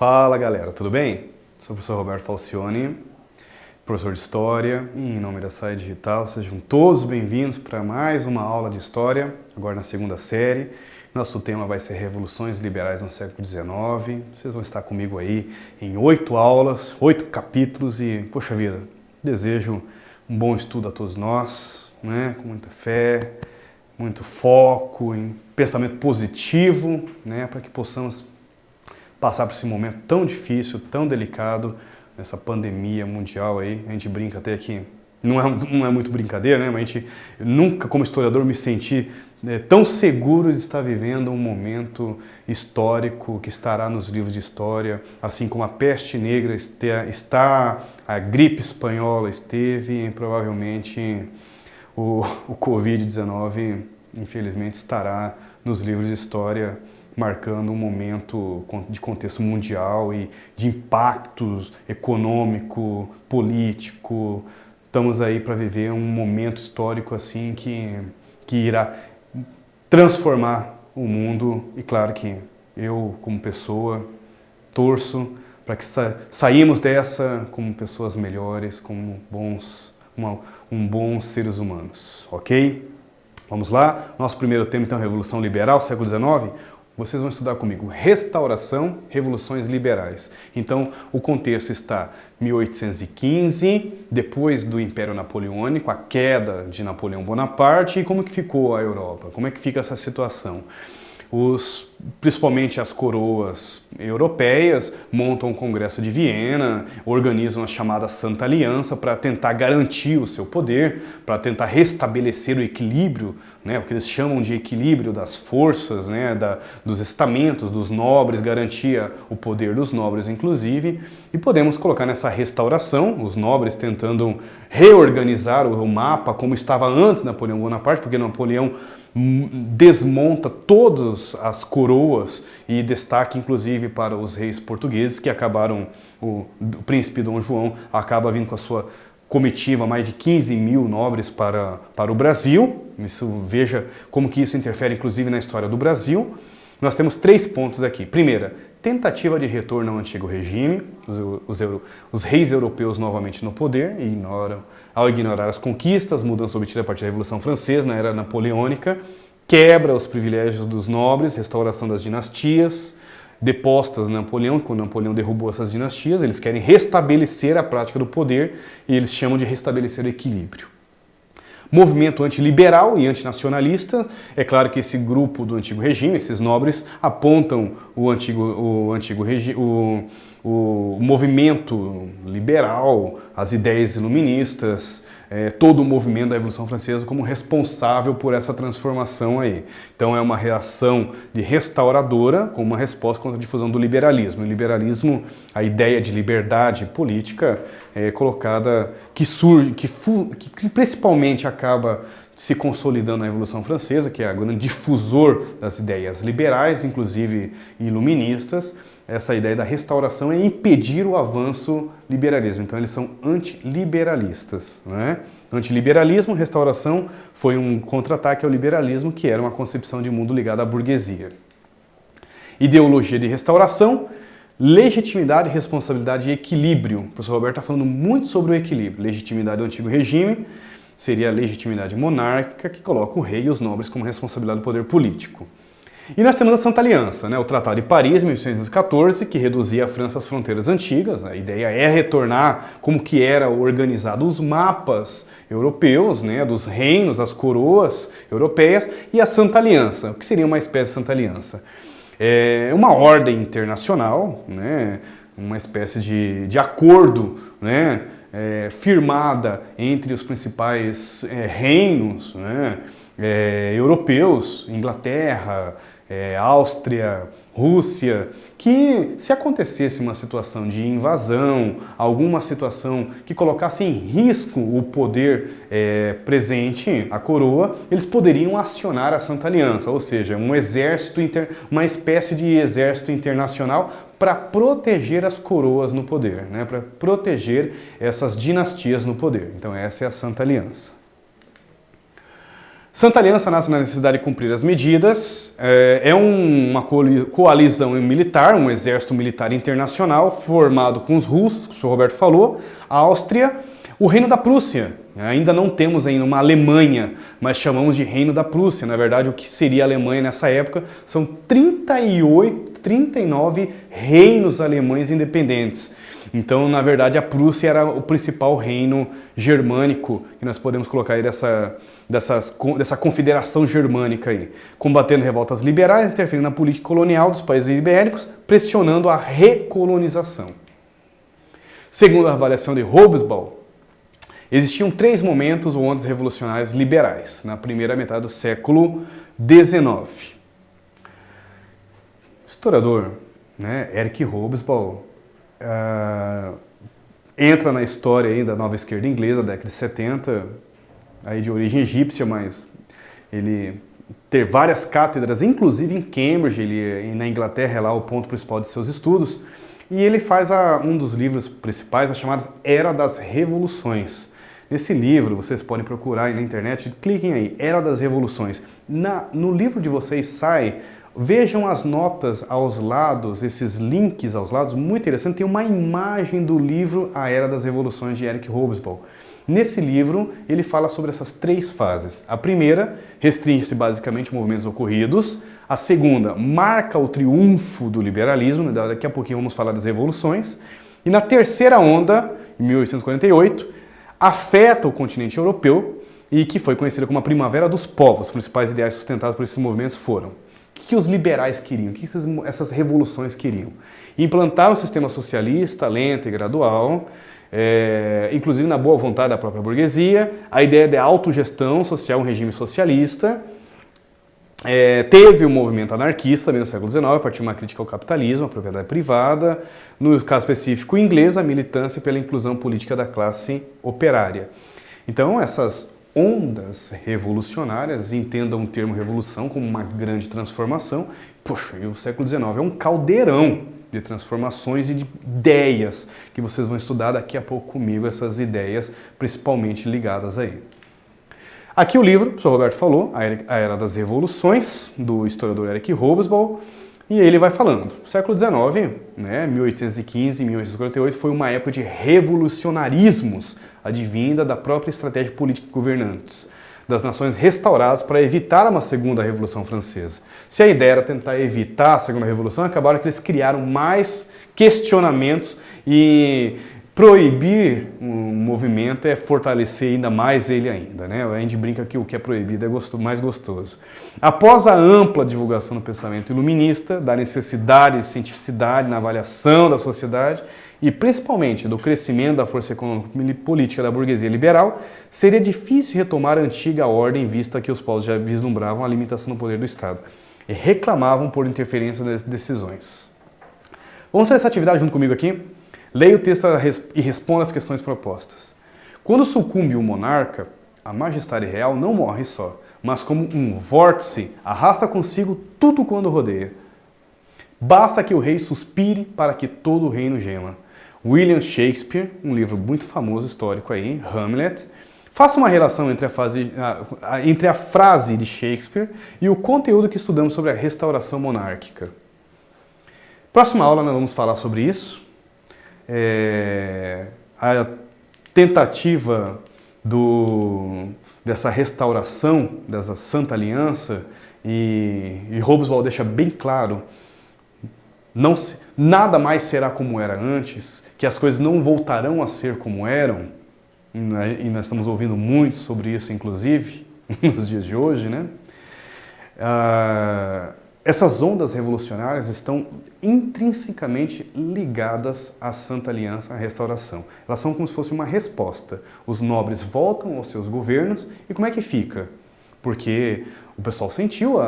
Fala galera, tudo bem? Sou o professor Roberto Falcioni, professor de História, e em nome da Saia Digital, sejam todos bem-vindos para mais uma aula de História, agora na segunda série. Nosso tema vai ser Revoluções Liberais no século XIX. Vocês vão estar comigo aí em 8 aulas, 8 capítulos e, poxa vida, desejo um bom estudo a todos nós, né? Com muita fé, muito foco, em pensamento positivo, né? Para que possamos passar por esse momento tão difícil, tão delicado, nessa pandemia mundial aí. A gente brinca até que não é muito brincadeira, né? Mas a gente nunca, como historiador, me senti tão seguro de estar vivendo um momento histórico que estará nos livros de história, assim como a peste negra está, a gripe espanhola esteve, e provavelmente o Covid-19, infelizmente, estará nos livros de história, marcando um momento de contexto mundial e de impactos econômico, político. Estamos aí para viver um momento histórico assim que irá transformar o mundo, e claro que eu, como pessoa, torço para que saímos dessa como pessoas melhores, como bons seres humanos, ok? Vamos lá, nosso primeiro tema então, Revolução Liberal, século XIX. Vocês vão estudar comigo Restauração, Revoluções Liberais. Então, o contexto está 1815, depois do Império Napoleônico, a queda de Napoleão Bonaparte, e como que ficou a Europa? Como é que fica essa situação? Principalmente as coroas europeias montam o Congresso de Viena, organizam a chamada Santa Aliança para tentar garantir o seu poder, para tentar restabelecer o equilíbrio, né, o que eles chamam de equilíbrio das forças, né, dos estamentos, dos nobres, garantia o poder dos nobres inclusive, e podemos colocar nessa restauração, os nobres tentando reorganizar o mapa como estava antes de Napoleão Bonaparte, porque Napoleão desmonta todas as coroas e destaque inclusive para os reis portugueses que acabaram, o príncipe Dom João acaba vindo com a sua comitiva, mais de 15 mil nobres para o Brasil. Veja como que isso interfere inclusive na história do Brasil. Nós temos 3 pontos aqui. Primeira, tentativa de retorno ao antigo regime, os reis europeus novamente no poder, ao ignorar as conquistas, mudança obtida a partir da Revolução Francesa, na era napoleônica, quebra os privilégios dos nobres, restauração das dinastias, depostas Napoleão, quando Napoleão derrubou essas dinastias, eles querem restabelecer a prática do poder e eles chamam de restabelecer o equilíbrio. Movimento antiliberal e antinacionalista, é claro que esse grupo do antigo regime, esses nobres, apontam o movimento liberal, as ideias iluministas, todo o movimento da Revolução Francesa como responsável por essa transformação aí. Então é uma reação de restauradora com uma resposta contra a difusão do liberalismo. O liberalismo, a ideia de liberdade política é colocada, que principalmente acaba se consolidando na Revolução Francesa, que é a grande difusor das ideias liberais, inclusive iluministas. Essa ideia da restauração é impedir o avanço liberalismo. Então eles são antiliberalistas, né? Antiliberalismo, restauração foi um contra-ataque ao liberalismo, que era uma concepção de mundo ligada à burguesia. Ideologia de restauração, legitimidade, responsabilidade e equilíbrio. O professor Roberto está falando muito sobre o equilíbrio. Legitimidade do antigo regime seria a legitimidade monárquica, que coloca o rei e os nobres como responsabilidade do poder político. E nós temos a Santa Aliança, né? O Tratado de Paris, 1814, que reduzia a França às fronteiras antigas. A ideia é retornar como que era organizado os mapas europeus, né? Dos reinos, das coroas europeias, e a Santa Aliança. O que seria uma espécie de Santa Aliança? É uma ordem internacional, né? Uma espécie de acordo, né? Firmada entre os principais reinos, né? Europeus, Inglaterra, Áustria, Rússia, que se acontecesse uma situação de invasão, alguma situação que colocasse em risco o poder presente, a coroa, eles poderiam acionar a Santa Aliança, ou seja, uma espécie de exército internacional para proteger as coroas no poder, né? Para proteger essas dinastias no poder. Então essa é a Santa Aliança. Santa Aliança nasce na necessidade de cumprir as medidas, é uma coalizão militar, um exército militar internacional formado com os russos, que o senhor Roberto falou, a Áustria, o Reino da Prússia. Ainda não temos ainda uma Alemanha, mas chamamos de Reino da Prússia. Na verdade, o que seria a Alemanha nessa época são 39 reinos alemães independentes. Então, na verdade, a Prússia era o principal reino germânico, que nós podemos colocar aí dessa confederação germânica aí, combatendo revoltas liberais, interferindo na política colonial dos países ibéricos, pressionando a recolonização. Segundo a avaliação de Hobsbawm, existiam 3 momentos ou ondas revolucionárias liberais na primeira metade do século XIX. O historiador, Eric Hobsbawm, entra na história aí da nova esquerda inglesa, da década de 70, aí de origem egípcia, mas ele ter várias cátedras, inclusive em Cambridge, ele na Inglaterra é lá o ponto principal de seus estudos, e ele faz um dos livros principais, a chamada Era das Revoluções. Nesse livro, vocês podem procurar aí na internet, cliquem aí, Era das Revoluções. No livro de vocês vejam as notas aos lados, esses links aos lados, muito interessante, tem uma imagem do livro A Era das Revoluções de Eric Hobsbawm. Nesse livro, ele fala sobre essas 3 fases. A primeira, restringe-se basicamente a movimentos ocorridos. A segunda, marca o triunfo do liberalismo, daqui a pouquinho vamos falar das revoluções. E na terceira onda, em 1848, afeta o continente europeu e que foi conhecida como a Primavera dos Povos. Os principais ideais sustentados por esses movimentos foram: o que os liberais queriam? O que essas revoluções queriam? Implantar um sistema socialista lento e gradual, inclusive na boa vontade da própria burguesia, a ideia de autogestão social, um regime socialista. Teve o movimento anarquista também no século XIX, a partir de uma crítica ao capitalismo, à propriedade privada, no caso específico inglês, a militância pela inclusão política da classe operária. Então, essas ondas revolucionárias, entendam o termo revolução como uma grande transformação. Poxa, e o século XIX é um caldeirão de transformações e de ideias que vocês vão estudar daqui a pouco comigo, essas ideias principalmente ligadas aí. Aqui o livro, o Sr. Roberto falou, A Era das Revoluções, do historiador Eric Hobsbawm, e ele vai falando. O século XIX, 1815 e 1848, foi uma época de revolucionarismos, advinda da própria estratégia política de governantes das nações restauradas para evitar uma segunda Revolução Francesa. Se a ideia era tentar evitar a segunda Revolução, acabaram que eles criaram mais questionamentos e proibir um movimento é fortalecer ainda mais ele ainda, A gente brinca que o que é proibido é mais gostoso. Após a ampla divulgação do pensamento iluminista, da necessidade de cientificidade na avaliação da sociedade e principalmente do crescimento da força econômica e política da burguesia liberal, seria difícil retomar a antiga ordem, vista que os povos já vislumbravam a limitação do poder do Estado e reclamavam por interferência nas decisões. Vamos fazer essa atividade junto comigo aqui? Leia o texto e responda as questões propostas. Quando sucumbe o monarca, a majestade real não morre só, mas como um vórtice arrasta consigo tudo quando rodeia. Basta que o rei suspire para que todo o reino gema. William Shakespeare, um livro muito famoso histórico aí, Hamlet. Faça uma relação entre a frase de Shakespeare e o conteúdo que estudamos sobre a restauração monárquica. Próxima aula nós vamos falar sobre isso. A tentativa dessa restauração, dessa Santa Aliança, e Hobsbawm deixa bem claro, nada mais será como era antes, que as coisas não voltarão a ser como eram, e nós estamos ouvindo muito sobre isso, inclusive, nos dias de hoje, Essas ondas revolucionárias estão intrinsecamente ligadas à Santa Aliança, à restauração. Elas são como se fosse uma resposta. Os nobres voltam aos seus governos e como é que fica? Porque o pessoal sentiu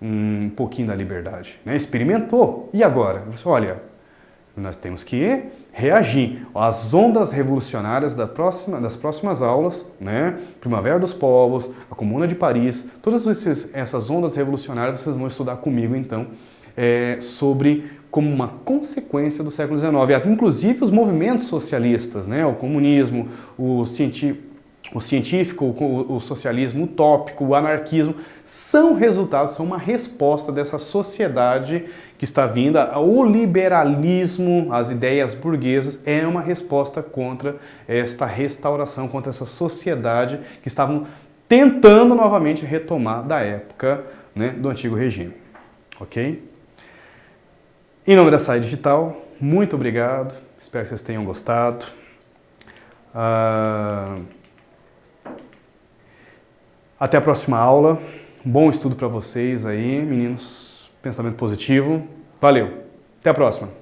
um pouquinho da liberdade, experimentou. E agora? Olha, nós temos que reagir. As ondas revolucionárias das próximas aulas, Primavera dos Povos, a Comuna de Paris, todas essas ondas revolucionárias vocês vão estudar comigo, então, sobre como uma consequência do século XIX. Inclusive os movimentos socialistas, o comunismo, o científico, o socialismo utópico, o anarquismo, são resultados, são uma resposta dessa sociedade que está vinda. O liberalismo, as ideias burguesas, é uma resposta contra esta restauração, contra essa sociedade que estavam tentando novamente retomar da época, né, do antigo regime. Ok? Em nome da SAI Digital, muito obrigado. Espero que vocês tenham gostado. Até a próxima aula. Bom estudo para vocês aí, meninos. Pensamento positivo. Valeu. Até a próxima.